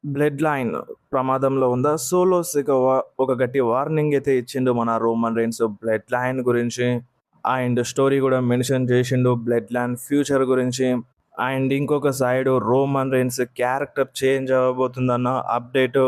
Blood line ప్రమాదంలో ఉందా? Solo Sikoa ఒక గట్టి వార్నింగ్ అయితే ఇచ్చిండు మన రోమన్ రైన్స్ బ్లడ్ లైన్ గురించి. అండ్ స్టోరీ కూడా మెన్షన్ చేసిండు బ్లడ్ లైన్ ఫ్యూచర్ గురించి. అండ్ ఇంకొక side Roman Reigns character change అవ్వబోతుందన్న అప్డేట్.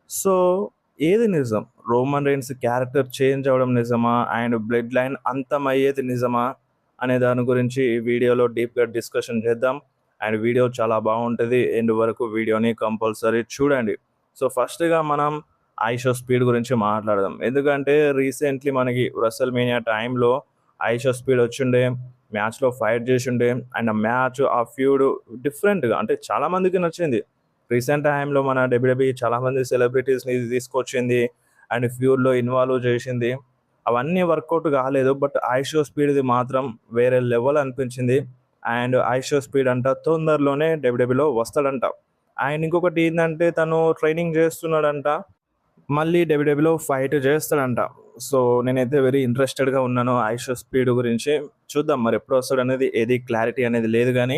సో ఏది నిజం? రోమన్ రైన్స్ క్యారెక్టర్ చేంజ్ అవ్వడం నిజమా? అండ్ బ్లడ్ లైన్ అంతమయ్యేది నిజమా? అనే దాని గురించి ఈ వీడియోలో డీప్‌గా డిస్కషన్ చేద్దాం. అండ్ వీడియో చాలా బాగుంటది. ఎండ్ వరకు వీడియోని కంపల్సరీ చూడండి. సో ఫస్ట్‌గా మనం ఐషో స్పీడ్ గురించి మాట్లాడదాం. ఎందుకంటే రీసెంట్‌లీ మనకి రెసల్‌మేనియా టైంలో ఐషో స్పీడ్ వచ్చుండే. మ్యాచ్‌లో ఫైట్ చేసుండే. అండ్ ఆ మ్యాచ్, ఆ ఫ్యూడ్ డిఫరెంట్‌గా అంటే చాలా మందికి నచ్చింది. రీసెంట్ టైంలో మన డబ్ల్యూడబ్ల్యూఈ చాలామంది సెలబ్రిటీస్‌ని తీసుకొచ్చింది. అండ్ ఫ్యూడ్‌లో ఇన్వాల్వ్ చేసింది. అవన్నీ వర్కౌట్ కాలేదు. బట్ ఐషో స్పీడ్‌ది మాత్రం వేరే లెవెల్ అనిపించింది. అండ్ ఐషో స్పీడ్ అంట తొందరలోనే డబ్ల్యూడబ్ల్యూఈలో వస్తాడంట. అండ్ ఇంకొకటి ఏందంటే తను ట్రైనింగ్ చేస్తున్నాడంట. మళ్ళీ డబ్ల్యూడబ్ల్యూఈలో ఫైట్ చేస్తాడంట. సో నేనైతే వెరీ ఇంట్రెస్టెడ్‌గా ఉన్నాను ఐషో స్పీడ్ గురించి. చూద్దాం మరి ఎప్పుడు వస్తాడనేది ఏది క్లారిటీ అనేది లేదు గానీ,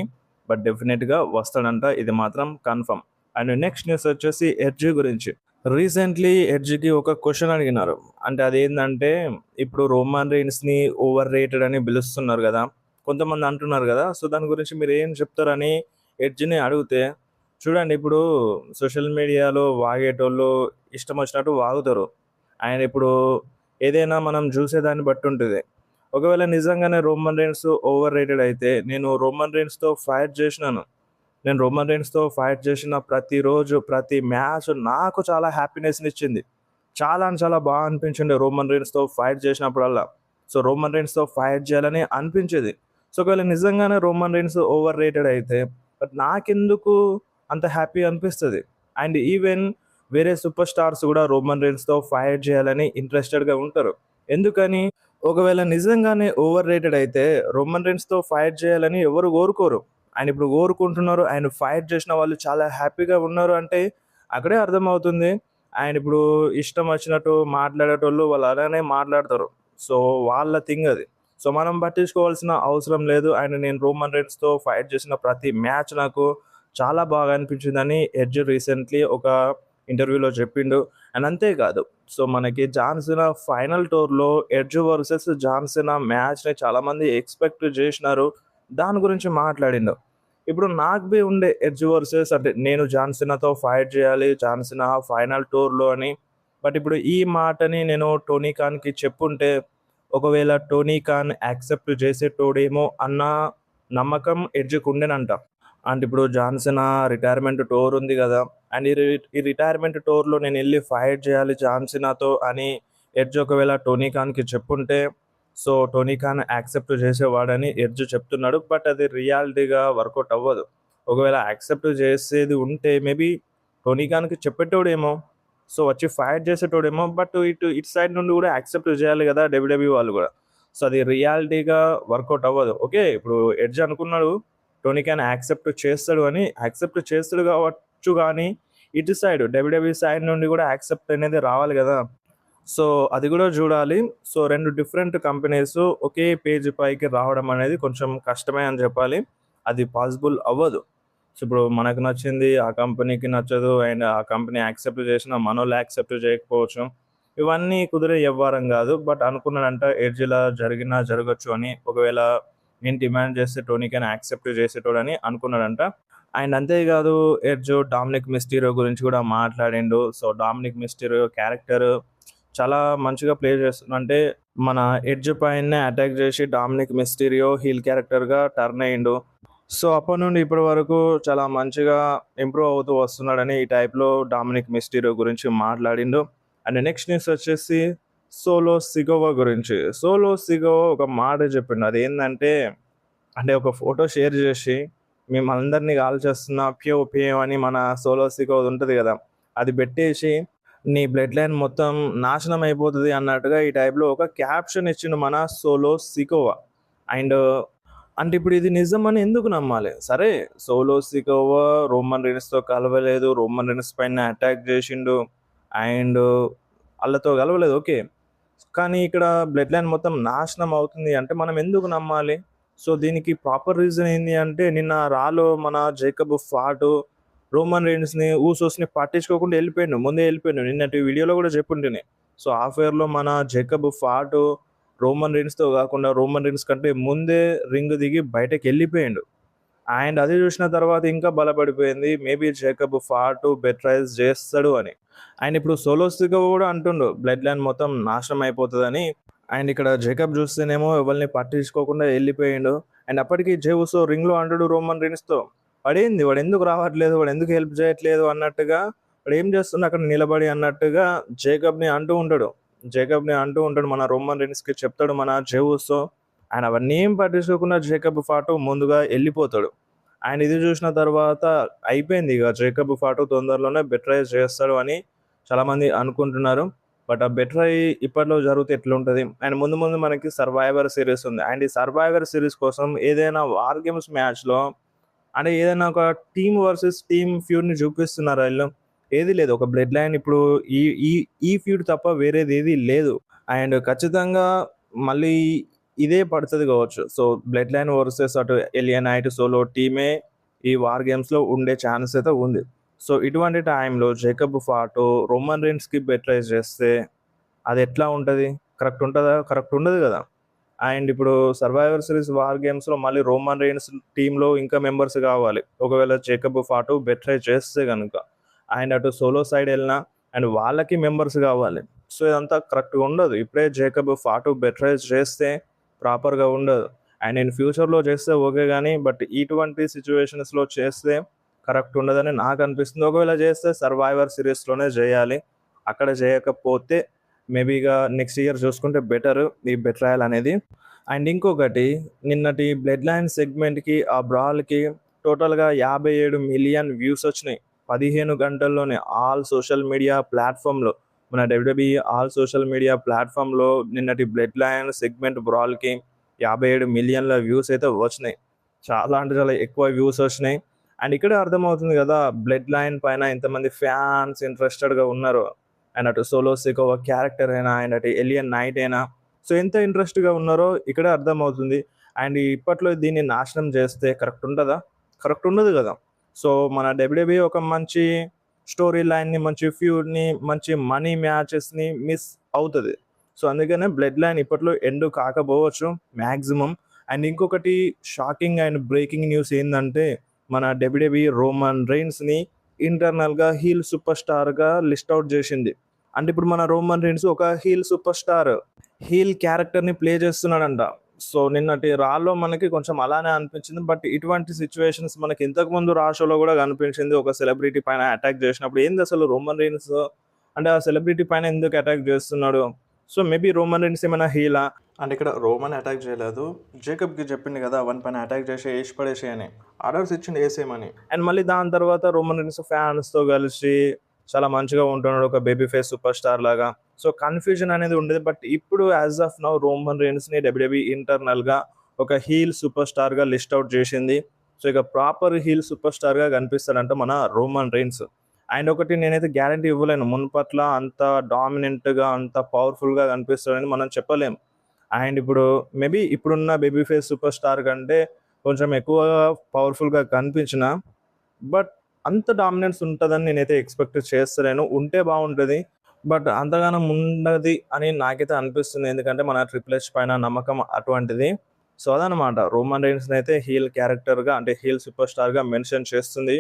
బట్ డెఫినిట్‌గా వస్తాడంట. ఇది మాత్రం కన్ఫర్మ్. అండ్ నెక్స్ట్ న్యూస్ వచ్చేసి ఎడ్జ్ గురించి. రీసెంట్‌లీ ఎడ్జ్‌కి ఒక క్వెషన్ అడిగినారు. అంటే అదేందంటే ఇప్పుడు రోమన్ రీన్స్‌ని ఓవర్ రేటెడ్ అని పిలుస్తున్నారు గదా! కొంతమంది అంటున్నారు గదా! సో దాని గురించి మీరేం చెప్తారని ఎడ్జ్‌ని అడిగితే, చూడండి ఇప్పుడు సోషల్ మీడియాలో వాగేటోళ్ళు ఇష్టం వచ్చినట్టు వాగుతారు. అండ్ ఇప్పుడు ఏదైనా మనం చూసేదాన్ని బట్టి ఉంటది. ఒకవేళ నిజంగానే రోమన్ రీన్స్ ఓవర్ రేటెడ్ అయితే నేను రోమన్ రీన్స్‌తో ఫైట్ చేసినాను. నేను రోమన్ రీన్స్‌తో ఫైట్ చేసిన ప్రతిరోజు, ప్రతి మ్యాచ్ నాకు చాలా హ్యాపీనెస్‌నిచ్చింది. చాలా అంటే చాలా బాగా అనిపించిండే రోమన్ రీన్స్‌తో ఫైట్ చేసినప్పుడల్లా. సో, రోమన్ రీన్స్‌తో ఫైట్ చేయాలని అనిపించేది. సో, ఒకవేళ నిజంగానే రోమన్ రీన్స్ ఓవర్ రేటెడ్ అయితే బట్ నాకెందుకు అంత హ్యాపీ అనిపిస్తది. అండ్ ఈవెన్ వేరే సూపర్ స్టార్స్ కూడా రోమన్ రీన్స్‌తో ఫైట్ చేయాలని ఇంట్రెస్టెడ్‌గా ఉంటారు. ఎందుకని? ఒకవేళ నిజంగానే ఓవర్ రేటెడ్ అయితే రోమన్ రీన్స్‌తో ఫైట్ చేయాలని ఎవరు కోరుకోరు. ఆయన ఇప్పుడు కోరుకుంటున్నారు. ఆయన ఫైట్ చేసిన వాళ్ళు చాలా హ్యాపీగా ఉన్నారు అంటే అక్కడే అర్థమవుతుంది. ఆయన ఇప్పుడు ఇష్టం వచ్చినట్టు మాట్లాడేటోళ్ళు వాళ్ళు అలానే మాట్లాడతారు. సో, వాళ్ళ థింగ్ అది. సో, మనం పట్టించుకోవాల్సిన అవసరం లేదు. అండ్ నేను రోమన్ రీన్స్‌తో ఫైట్ చేసిన ప్రతి మ్యాచ్ నాకు చాలా బాగా అనిపించిందని ఎడ్జ్ రీసెంట్‌లీ ఒక ఇంటర్వ్యూలో చెప్పిండు. అండ్ అంతేకాదు, సో, మనకి జాన్ సీనా ఫైనల్ టూర్‌లో ఎడ్జ్ వర్సెస్ జాన్ సీనా మ్యాచ్‌ని చాలామంది ఎక్స్‌పెక్ట్ జేషినారు. దాని గురించి మాట్లాడిండు. ఇప్పుడు నాకు బి ఉండే ఎడ్జ్ వర్సెస్ అంటే నేను జాన్ సీనాతో ఫైట్ జేయాలి. జాన్ సీనా ఫైనల్ టూర్‌లో అని. బట్ ఇప్పుడు ఈ మాటని నేను టోనీ ఖాన్‌కి చెప్పుంటే, ఒకవేళ టోనీ ఖాన్ యాక్సెప్ట్ చేసేటోడేమో అన్న నమ్మకం ఎడ్జ్‌కుండెనంట. అంటే ఇప్పుడు జాన్ సీనా రిటైర్మెంట్ టూర్ ఉంది గదా! అండ్ ఈ రిటైర్మెంట్ టూర్‌లో నేనెళ్లి ఫైట్ జేయాలి జాన్ సీనాతో అని ఎడ్జ్ ఒకవేళ టోనీ ఖాన్‌కి చెప్పుంటే, సో, టోనీ ఖాన్ యాక్సెప్ట్ చేసేవాడని ఎడ్జ్ చెప్తున్నాడు. బట్ అది రియాలిటీగా వర్కౌట్ అవ్వదు. ఒకవేళ యాక్సెప్ట్ చేసేది ఉంటే మేబీ టోనీ ఖాన్‌కి చెప్పేటోడేమో. సో, వచ్చి ఫైట్ చేసేటోడేమో. బట్ ఇటు సైడ్ నుండి గూడా యాక్సెప్ట్ చేయాలి గదా! డబ్ల్యూడబ్ల్యూఈ వాళ్ళు గూడా. సో, అది రియాలిటీగా వర్కౌట్ అవ్వదు. ఓకే. ఇప్పుడు ఎడ్జ్ అనుకున్నాడు టోనీ ఖాన్ యాక్సెప్ట్ చేస్తాడు అని. యాక్సెప్ట్ చేస్తాడు కావచ్చు గానీ, ఇటు సైడ్ డబ్ల్యూడబ్ల్యూఈ సైడ్ నుండి గూడా యాక్సెప్ట్ అనేది రావాలి గదా! సో, అది గూడా జూడాలి. సో, 2 డిఫరెంట్ కంపెనీస్ ఒకే పేజ్ పైకి రావడం అనేది కొంచెం కష్టమే అని జెప్పాలి. అది పాసిబుల్ అవ్వదు. సో, ఇప్పుడు మనకు నచ్చింది ఆ కంపెనీకి నచ్చదు. అండ్ ఆ కంపెనీ యాక్సెప్ట్ చేసినా మనోళ్ళు యాక్సెప్ట్ చేయకపోవచ్చు. ఇవన్నీ కుదిరే వ్యవహారం గాదు. బట్ అనుకున్నాడంట ఎడ్జ్ ఇలా జరిగినా జరగొచ్చు అని. ఒకవేళ నేను డిమాండ్ చేస్తే టోనీ ఖాన్ యాక్సెప్ట్ చేసేటోడని అనుకున్నాడంట. అండ్ అంతేకాదు ఎడ్జ్ డామినిక్ మిస్టీరియో గురించి గూడా మాట్లాడిండు. సో, డామినిక్ మిస్టీరియో క్యారెక్టర్ చాలా మంచిగా ప్లే చేస్తుంది. అంటే మన ఎడ్జ్ పైనే అటాక్ చేసి డామినిక్ మిస్టీరియో హీల్ క్యారెక్టర్‌గా టర్న్ అయ్యిండు. సో, అప్పటి నుండి ఇప్పటి వరకు చాలా మంచిగా ఇంప్రూవ్ అవుతూ వస్తున్నాడని ఈ టైప్‌లో డామినిక్ మిస్టీరియో గురించి మాట్లాడిండు. అండ్ నెక్స్ట్ న్యూస్ వచ్చేసి సోలో సికోవా గురించి. సోలో సికోవా ఒక మాట చెప్పిండు. అదేందంటే అంటే ఒక ఫోటో షేర్ చేసి మిమ్మల్నందరిని కాల్చేస్తున్నా ప్యూ ప్యూ అని మన సోలో సికోవది ఉంటది గదా! అది పెట్టేసి నీ బ్లడ్ లైన్ మొత్తం నాశనం అయిపోతది అన్నట్టుగా ఈ టైప్‌లో ఒక క్యాప్షన్ ఇచ్చిండు మన సోలో సికోవా. అండ్ అంటే ఇప్పుడు ఇది నిజమని ఎందుకు నమ్మాలి? సరే, సోలో సికోవా రోమన్ రీన్స్‌తో కలవలేదు. రోమన్ రీన్స్ పైన అటాక్ జేషిండు. అండ్ ఆళ్ళతో కలవలేదు ఓకే. కానీ ఇక్కడ బ్లడ్ లైన్ మొత్తం నాశనం అవుతుంది అంటే మనం ఎందుకు నమ్మాలి? సో, దీనికి ప్రాపర్ రీజన్ ఏంది అంటే నిన్న రాలో మన జేకబ్ ఫాటు రోమన్ రీన్స్ని ఊసోస్ని పట్టించుకోకుండా వెళ్ళిపోయాడు, ముందే వెళ్ళిపోయాడు. నిన్నటి వీడియోలో కూడా చెప్పుంటేనే. సో ఆ ఫేర్లో మన జేకబ్ ఫాటు రోమన్ రీన్స్తో కాకుండా రోమన్ రీన్స్ కంటే ముందే రింగ్ దిగి బయటకు వెళ్ళిపోయాడు. అండ్ అది చూసిన తర్వాత ఇంకా బలపడిపోయింది మేబీ జేకబ్ ఫాటు బెట్రైజ్ చేస్తాడు అని. అండ్ ఇప్పుడు సోలోస్గా కూడా అంటుండు బ్లడ్ లైన్ మొత్తం నాశనం అయిపోతుందని. అండ్ ఇక్కడ జేకబ్ చూస్తేనేమో ఎవరిని పట్టించుకోకుండా వెళ్ళిపోయిండు. అండ్ అప్పటికి జే ఉసో రింగ్లో అంటాడు రోమన్ రీన్స్తో, వాడేంది, వాడు ఎందుకు రావట్లేదు, వాడు ఎందుకు హెల్ప్ చేయట్లేదు అన్నట్టుగా, వాడు ఏం చేస్తున్నా అక్కడ నిలబడి అన్నట్టుగా జేకబ్ని అంటూ ఉంటాడు మన రోమన్ రీన్స్కి చెప్తాడు మన జే ఉసో. ఆయన అవన్నీ ఏం పట్టించుకోకుండా జేకబ్ ఫాటు ముందుగా వెళ్ళిపోతాడు. అండ్ ఇది చూసిన తర్వాత అయిపోయింది, ఇక జేకబ్ ఫాటు తొందరలోనే బెట్రైజ్ చేస్తాడు అని చాలామంది అనుకుంటున్నారు. బట్ ఆ బెట్రై ఇప్పట్లో జరిగితే ఎట్లుంటుంది. అండ్ ముందు ముందు మనకి సర్వైవర్ సిరీస్ ఉంది. అండ్ ఈ సర్వైవర్ సిరీస్ కోసం ఏదైనా వార్ గేమ్స్ మ్యాచ్లో అంటే ఏదైనా ఒక టీమ్ వర్సెస్ టీమ్ ఫ్యూడ్ని చూపిస్తున్నారు వీళ్ళు. ఏది లేదు, ఒక బ్లడ్ లైన్ ఇప్పుడు ఈ ఈ ఈ ఫ్యూడ్ తప్ప వేరేది ఏది లేదు. అండ్ ఖచ్చితంగా మళ్ళీ ఇదే పడుతుంది కావచ్చు. సో బ్లడ్ లైన్ వర్సెస్ అటు ఎలియన్ నైట్ సోలో టీమే ఈ వార్ గేమ్స్లో ఉండే ఛాన్స్ అయితే ఉంది. సో ఇటువంటి టైంలో జేకబ్ ఫాటు రోమన్ రీన్స్కి బెట్రైజ్ చేస్తే అది ఎట్లా ఉంటుంది, కరెక్ట్ ఉంటుందా? కరెక్ట్ ఉండదు కదా. అండ్ ఇప్పుడు సర్వైవర్ సిరీస్ వార్ గేమ్స్లో మళ్ళీ రోమన్ రీన్స్ టీంలో ఇంకా మెంబర్స్ కావాలి ఒకవేళ జేకబ్ ఫాటు బెట్రై చేస్తే కనుక. అండ్ అటు సోలో సైడ్ వెళ్ళినా అండ్ వాళ్ళకి మెంబర్స్ కావాలి. సో ఇదంతా కరెక్ట్గా ఉండదు. ఇప్పుడే జేకబ్ ఫాటు బెట్రైజ్ చేస్తే ప్రాపర్గా ఉండదు. అండ్ నేను ఫ్యూచర్లో చేస్తే ఓకే కానీ బట్ ఇటువంటి సిచ్యువేషన్స్లో చేస్తే కరెక్ట్ ఉండదని నాకు అనిపిస్తుంది. ఒకవేళ చేస్తే సర్వైవర్ సిరీస్లోనే చేయాలి. అక్కడ చేయకపోతే మేబీగా నెక్స్ట్ ఇయర్ చూసుకుంటే బెటర్ ఈ బెట్రాయల్ అనేది. అండ్ ఇంకొకటి, నిన్నటి బ్లడ్ లైన్ సెగ్మెంట్కి ఆ బ్రాల్కి టోటల్గా 57 మిలియన్ వ్యూస్ వచ్చినాయి 15 గంటల్లోనే. ఆల్ సోషల్ మీడియా ప్లాట్ఫామ్లో, మన డబ్ల్యూడబ్ల్యూఈ ఆల్ సోషల్ మీడియా ప్లాట్ఫామ్లో నిన్నటి బ్లడ్ లైన్ సెగ్మెంట్ బ్రాల్కి 57 మిలియన్ల వ్యూస్ అయితే వచ్చినాయి. చాలా అంటే చాలా ఎక్కువ వ్యూస్ వచ్చినాయి. అండ్ ఇక్కడే అర్థమవుతుంది కదా బ్లడ్ లైన్ పైన ఎంతమంది ఫ్యాన్స్ ఇంట్రెస్టెడ్గా ఉన్నారు. అండ్ అటు సోలో సికోవా క్యారెక్టర్ అయినా అండ్ అటు ఎలియన్ నైట్ అయినా సో ఎంత ఇంట్రెస్ట్గా ఉన్నారో ఇక్కడే అర్థమవుతుంది. అండ్ ఇప్పట్లో దీన్ని నాశనం చేస్తే కరెక్ట్ ఉంటుందా? కరెక్ట్ ఉండదు కదా. సో మన డబ్ల్యూడబ్ల్యూఈ ఒక మంచి స్టోరీ లైన్ని, మంచి ఫ్యూడ్ని, మంచి మనీ మ్యాచెస్ని మిస్ అవుతుంది. సో అందుకనే బ్లడ్ లైన్ ఇప్పట్లో ఎండ్ కాకపోవచ్చు మ్యాక్సిమం. అండ్ ఇంకొకటి షాకింగ్ అండ్ బ్రేకింగ్ న్యూస్ ఏంటంటే మన డబ్ల్యూడబ్ల్యూఈ రోమన్ రీన్స్ని ఇంటర్నల్గా హీల్ సూపర్ స్టార్గా లిస్ట్ అవుట్ చేసింది. అంటే ఇప్పుడు మన రోమన్ రీన్స్ ఒక హీల్ సూపర్ స్టార్, హీల్ క్యారెక్టర్ని ప్లే చేస్తున్నాడంట. సో నిన్నటి రాలో మనకి కొంచెం అలానే అనిపించింది. బట్ ఇటువంటి సిచ్యువేషన్స్ మనకి ఇంతకుముందు రా షోలో కూడా కనిపించింది. ఒక సెలబ్రిటీ పైన అటాక్ చేసినప్పుడు ఏంది అసలు రోమన్ రీన్స్ అంటే ఆ సెలబ్రిటీ పైన ఎందుకు అటాక్ చేస్తున్నాడు? సో మేబీ రోమన్ రీన్స్ ఏమైనా హీలా అంటే ఇక్కడ రోమన్ అటాక్ చేయలేదు, జేకబ్కి చెప్పింది కదా వన్ పైన అటాక్ చేసి వేసి పడేసి అని ఆర్డర్స్ ఇచ్చింది వేసేయమని. అండ్ మళ్ళీ దాని తర్వాత రోమన్ రీన్స్ ఫ్యాన్స్తో కలిసి చాలా మంచిగా ఉంటున్నాడు, ఒక బేబీ ఫేస్ సూపర్ స్టార్ లాగా. సో కన్ఫ్యూజన్ అనేది ఉండేది. బట్ ఇప్పుడు యాజ్ ఆఫ్ నౌ రోమన్ రీన్స్ని డబ్ల్యూడబ్ల్యూఈ ఇంటర్నల్గా ఒక హీల్ సూపర్ స్టార్గా లిస్ట్ అవుట్ చేసింది. సో ఇక ప్రాపర్ హీల్ సూపర్ స్టార్గా కనిపిస్తాడంట మన రోమన్ రీన్స్. అండ్ ఒకటి నేనైతే గ్యారంటీ ఇవ్వలేను మునుపట్ల అంత డామినెంట్గా అంత పవర్ఫుల్గా కనిపిస్తాడని మనం చెప్పలేం. అండ్ ఇప్పుడు మేబీ ఇప్పుడున్న బేబీ ఫేస్ సూపర్ స్టార్ కంటే కొంచెం ఎక్కువ పవర్ఫుల్గా కనిపించిన బట్ అంత డామినెన్స్ ఉంటుందని నేనైతే ఎక్స్పెక్ట్ చేస్తలేను. ఉంటే బాగుంటుంది బట్ అంతగానం ఉండదు అని నాకైతే అనిపిస్తుంది. ఎందుకంటే మన ట్రిపుల్ హెచ్ పైన నమ్మకం అటువంటిది. సో అదనమాట రోమన్ రీన్స్ని అయితే హీల్ క్యారెక్టర్గా అంటే హీల్ సూపర్ స్టార్గా మెన్షన్ చేస్తుంది.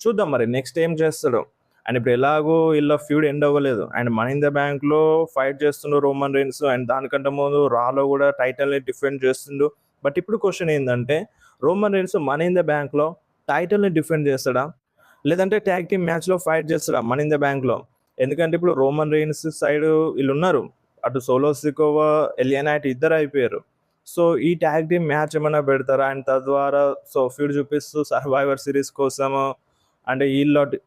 చూద్దాం మరి నెక్స్ట్ ఏం చేస్తాడు. అండ్ ఇప్పుడు ఎలాగో వీళ్ళ ఫ్యూడ్ ఎండ్ అవ్వలేదు. అండ్ మనీ ఇన్ ద బ్యాంక్లో ఫైట్ చేస్తుండు రోమన్ రీన్స్. అండ్ దానికంటే ముందు రాలో కూడా టైటిల్ని డిఫెండ్ చేస్తుండు. బట్ ఇప్పుడు క్వశ్చన్ ఏంటంటే Roman Reigns money in the బ్యాంక్లో టైటిల్ని డిఫెండ్ చేస్తాడా, లేదంటే ట్యాగ్ టీమ్ మ్యాచ్లో ఫైట్ చేస్తాడా మనీ ఇన్ ద బ్యాంక్లో? ఎందుకంటే ఇప్పుడు రోమన్ రీన్స్ సైడ్ వీళ్ళు ఉన్నారు, అటు సోలో సికోవా ఎలియనైట్ ఇద్దరు అయిపోయారు. సో ఈ ట్యాగ్ టీమ్ మ్యాచ్ ఏమైనా పెడతారా? అండ్ తద్వారా సో ఫ్యూడ్ చూపిస్తూ సర్వైవర్ సిరీస్ కోసము అంటే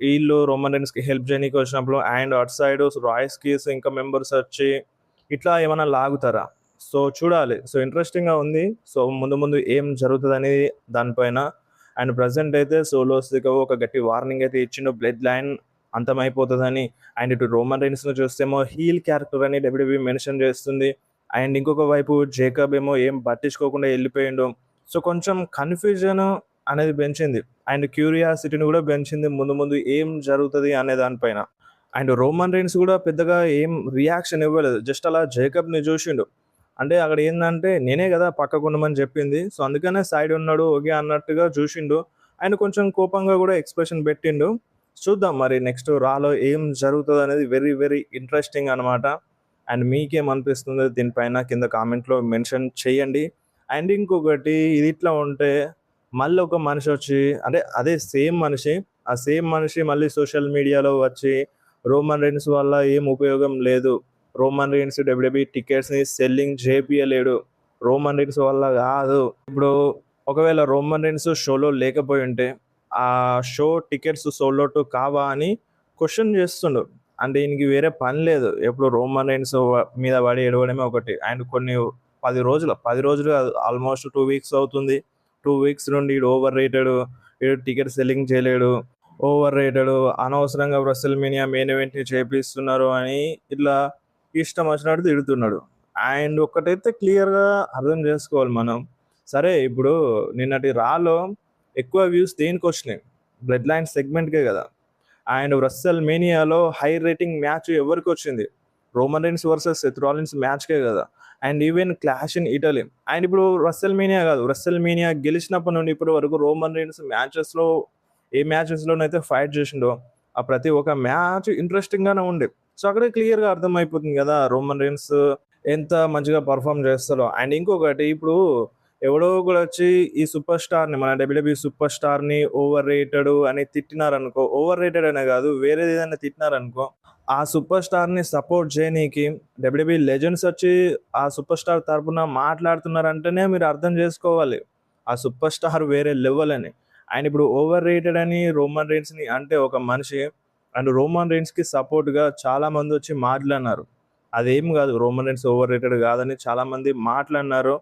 వీళ్ళు రోమన్ రీన్స్కి హెల్ప్ చేయడానికి వచ్చినప్పుడు అండ్ అటు సైడ్ రాయ్స్కి ఇంకా మెంబర్స్ వచ్చి ఇట్లా ఏమైనా లాగుతారా? సో చూడాలి. సో ఇంట్రెస్టింగ్గా ఉంది. సో ముందు ముందు ఏం జరుగుతుంది అనేది దానిపైన. అండ్ ప్రజెంట్ అయితే సోలోస్కి ఒక గట్టి వార్నింగ్ అయితే ఇచ్చిండు బ్లడ్ లైన్ అంతమైపోతుందని. అండ్ ఇటు రోమన్ రీన్స్ను చూస్తేమో హీల్ క్యారెక్టర్ అని డబ్ల్యూడబ్ల్యూఈ మెన్షన్ చేస్తుంది. అండ్ ఇంకొక వైపు జేకబ్ ఏమో ఏం పట్టించుకోకుండా వెళ్ళిపోయిండు. సో కొంచెం కన్ఫ్యూజన్ అనేది పెంచింది. అండ్ క్యూరియాసిటీని కూడా పెంచింది ముందు ముందు ఏం జరుగుతది అనే దానిపైన. అండ్ రోమన్ రీన్స్ కూడా పెద్దగా ఏం రియాక్షన్ ఇవ్వలేదు. జస్ట్ అలా జేకబ్‌ని చూషిండు. అంటే అక్కడ ఏందంటే నేనే గదా పక్కకుండమని జెప్పింది. సో, అందుకనే సైడ్ ఉన్నాడు ఓకే అన్నట్టుగా చూషిండు. అండ్ కొంచెం కోపంగా గూడా ఎక్స్‌ప్రెషన్ పెట్టిండు. చూద్దాం మరి నెక్స్ట్ రాలో ఏం జరుగుతదనేది వెరీ వెరీ ఇంట్రెస్టింగ్ అనమాట. అండ్ మీకేమనిపిస్తుందో దీనిపైన కింద కామెంట్‌లో మెన్షన్ చేయండి. అండ్ ఇంకొకటి ఇది ఇట్లా ఉంటే మళ్ళొక మనిషొచ్చి అంటే అదే సేమ్ మనిషి, ఆ సేమ్ మనిషి మళ్ళీ సోషల్ మీడియాలో వచ్చి రోమన్ రీన్స్ వల్ల ఏం ఉపయోగం లేదు. రోమన్ రీన్స్ డబ్ల్యూడబ్ల్యూఈ టికెట్స్‌ని సెల్లింగ్ జేపియలేడు. రోమన్ రీన్స్ వల్ల గాదు. ఇప్పుడు ఒకవేళ రోమన్ రీన్స్ షోలో లేకపోయుంటే, ఆ షో టికెట్స్ సోల్డ్ ఔట్ కావా అని క్వెషన్ జేస్తుండు. అంటే ఈయనకి వేరే పని లేదు. ఎప్పుడు రోమన్ రీన్స్ మీద పడి ఏడవడమే ఒకటి. అండ్ కొన్ని 10 రోజులు గాదు ఆల్మోస్ట్ 2 వీక్స్ అవుతుంది. 2 వీక్స్ నుండి ఈడు ఓవర్ రేటెడ్, ఈడు టికెట్ సెల్లింగ్ చేయలేడు. ఓవర్ రేటెడ్, అనవసరంగా రెసల్‌మేనియా మెయిన్ ఈవెంట్‌ని చేపిస్తున్నారు అని ఇట్లా ఇష్టం వచ్చినట్టు తిడుతున్నాడు. అండ్ ఒక్కటైతే క్లియర్‌గా అర్థం చేసుకోవాలి మనం. సరే ఇప్పుడు నిన్నటి రాలో ఎక్కువ వ్యూస్ దేనికొచ్చినాయి? బ్లడ్ లైన్ సెగ్మెంట్‌కే గదా! అండ్ రెసల్‌మేనియాలో హై రేటింగ్ మ్యాచ్ ఎవరికొచ్చింది? Roman Reigns versus Seth Rollins మ్యాచ్‌కే గదా! And even Clash in Italy. And ఇప్పుడు రెసల్‌మేనియా గాదు. రెసల్‌మేనియా గెలిచినప్పటి నుండి ఇప్పటి వరకు రోమన్ రీన్స్ ఏ మ్యాచెస్‌లోనైతే ఫైట్ చేసిండో, ఆ ప్రతి ఒక్క మ్యాచ్ ఇంట్రెస్టింగ్‌గానే ఉండే. సో, అక్కడే క్లియర్‌గా అర్థమైపోతుంది గదా! రోమన్ రీన్స్ ఎంత మంచిగా పెర్ఫార్మ్ చేస్తాడో. అండ్ ఇంకొకటి ఇప్పుడు ఎవడో ఒకడొచ్చి ఈ సూపర్ స్టార్‌ని మన డబ్ల్యూడబ్ల్యూఈ సూపర్ స్టార్‌ని ఓవర్ రేటెడ్ అని తిట్టినారనుకో, ఓవర్ రేటెడ్ అనే గాదు వేరేదేదైనా తిట్టినారనుకో, ఆ సూపర్ స్టార్‌ని సపోర్ట్ చేయనీకి డబ్ల్యూడబ్ల్యూఈ లెజెండ్స్ వచ్చి ఆ సూపర్ స్టార్ తరపున మాట్లాడుతున్నారంటేనే మీరు అర్థం చేసుకోవాలి. ఆ సూపర్ స్టార్ వేరే లెవెల్ అని. ఆయన ఇప్పుడు ఓవర్ రేటెడ్ అని రోమన్ రీన్స్‌ని అంటే ఒక మనిషి అండ్ రోమన్ రీన్స్‌కి సపోర్ట్‌గా చాలామందొచ్చి మాట్లాడినారు. అదేం గాదు రోమన్ రీన్స్ ఓవర్ రేటెడ్ గాదని చాలామంది మాట్లాడినారు.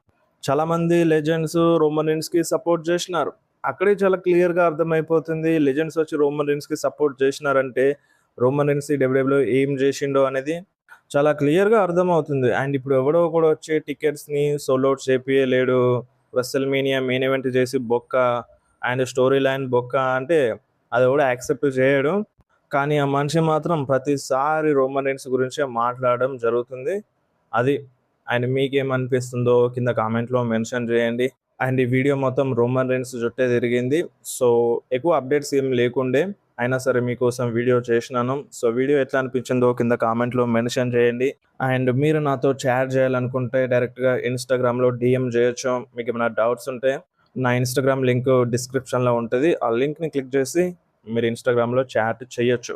చాలామంది లెజెండ్స్ రోమన్ రీన్స్‌కి సపోర్ట్ జేషినారు. అక్కడే చాలా క్లియర్‌గా అర్థమైపోతుంది. లెజెండ్స్ వచ్చి రోమన్ రీన్స్‌కి సపోర్ట్ చేషినారంటే రోమన్ రీన్స్ డబ్ల్యూడబ్ల్యూఈలో ఏం జేషిండో అనేది చాలా క్లియర్‌గా అర్థమవుతుంది. అండ్ ఇప్పుడు ఎవడో ఒకడొచ్చి టికెట్స్‌ని సోల్డ్ ఔట్ చేపియలేడు. రెసల్‌మేనియా మెయిన్ ఈవెంట్ చేసి బొక్క అండ్ స్టోరీ లైన్ బొక్క అంటే అదెవడు యాక్సెప్ట్ చేయడు. కానీ ఆ మనిషి మాత్రం ప్రతిసారి రోమన్ రీన్స్ గురించే మాట్లాడడం జరుగుతుంది. అది. అండ్ మీకేమనిపిస్తుందో కింద కామెంట్‌లో మెన్షన్ చేయండి. అండ్ ఈ వీడియో మొత్తం రోమన్ రీన్స్ చుట్టే తిరిగింది. సో, ఎక్కువ అప్డేట్స్ ఏం లేకుండే. అయినా సరే మీకోసం వీడియో చేసినాను. సో, వీడియో ఎట్లా అనిపించిందో కింద కామెంట్‌లో మెన్షన్ చేయండి. అండ్ మీరు నాతో చాట్ చేయాలనుకుంటే డైరెక్ట్‌గా ఇన్‌స్టాగ్రామ్‌లో డీఎం చేయొచ్చు. మీకేమైనా డౌట్స్ ఉంటే నా ఇన్‌స్టాగ్రామ్ లింక్ డిస్క్రిప్షన్‌లో ఉంటది. ఆ లింక్‌ని క్లిక్ చేసి మీరు ఇన్‌స్టాగ్రామ్‌లో చాట్ చేయొచ్చు.